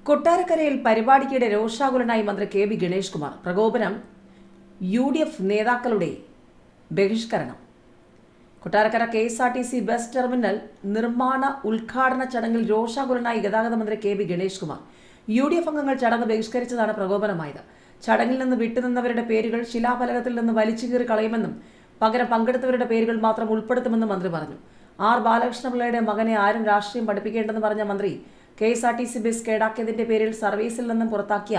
കൊട്ടാരക്കരയിൽ പരിപാടിക്കിടെ രോഷാകുലനായി മന്ത്രി K B Ganesh Kumar. പ്രകോപനം UDF നേതാക്കളുടെ ബഹിഷ്കരണം. കൊട്ടാരക്കര KSRTC ബസ് ടെർമിനൽ നിർമ്മാണ ഉദ്ഘാടന ചടങ്ങിൽ രോഷാകുലനായി ഗതാഗത മന്ത്രി K B Ganesh Kumar. UDF അംഗങ്ങൾ ചടങ്ങ് ബഹിഷ്കരിച്ചതാണ് പ്രകോപനമായത്. ചടങ്ങിൽ നിന്ന് വിട്ടുനിന്നവരുടെ പേരുകൾ ശിലാഫലകത്തിൽ നിന്ന് വലിച്ചുകീറി കളയുമെന്നും പകരം പങ്കെടുത്തവരുടെ പേരുകൾ മാത്രം ഉൾപ്പെടുത്തുമെന്നും മന്ത്രി പറഞ്ഞു. R. ബാലകൃഷ്ണപിള്ളയുടെ മകനെ ആരും രാഷ്ട്രീയം പഠിപ്പിക്കേണ്ടെന്ന് പറഞ്ഞ മന്ത്രി KSRTC ബസ് കേടാക്കിയതിന്റെ പേരിൽ സർവീസിൽ നിന്നും പുറത്താക്കിയ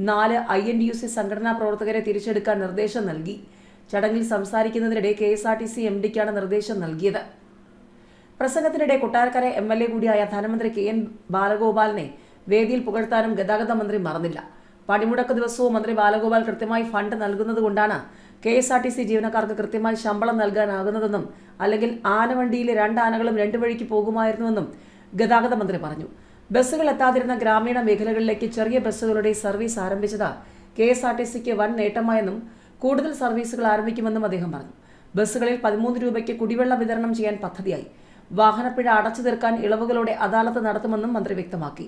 4 INTUC സംഘടനാ പ്രവർത്തകരെ തിരിച്ചെടുക്കാൻ നിർദ്ദേശം നൽകി. ചടങ്ങിൽ സംസാരിക്കുന്നതിനിടെ KSRTC MDക്കാണ് നിർദ്ദേശം നൽകിയത്. പ്രസംഗത്തിനിടെ കൊട്ടാരക്കര MLA കൂടിയായ ധനമന്ത്രി KN ബാലഗോപാലിനെ വേദിയിൽ പുകഴ്ത്താനും ഗതാഗത മന്ത്രി മറന്നില്ല. പണിമുടക്ക് ദിവസവും മന്ത്രി ബാലഗോപാൽ കൃത്യമായി ഫണ്ട് നൽകുന്നതുകൊണ്ടാണ് KSRTC ജീവനക്കാർക്ക് കൃത്യമായി ശമ്പളം നൽകാനാകുന്നതെന്നും അല്ലെങ്കിൽ ആനവണ്ടിയിലെ 2 ആനകളും 2 വഴിക്ക് പോകുമായിരുന്നുവെന്നും ഗതാഗത മന്ത്രി പറഞ്ഞു. ബസ്സുകൾ എത്താതിരുന്ന ഗ്രാമീണ മേഖലകളിലേക്ക് ചെറിയ ബസ്സുകളുടെ സർവീസ് ആരംഭിച്ചത് KSRTCക്ക് വൻ നേട്ടമായെന്നും കൂടുതൽ സർവീസുകൾ ആരംഭിക്കുമെന്നും അദ്ദേഹം പറഞ്ഞു. ബസ്സുകളിൽ 13 രൂപയ്ക്ക് കുടിവെള്ള വിതരണം ചെയ്യാൻ പദ്ധതിയായി. വാഹനപ്പിഴ അടച്ചു തീർക്കാൻ ഇളവുകളോടെ അദാലത്ത് നടത്തുമെന്നും മന്ത്രി വ്യക്തമാക്കി.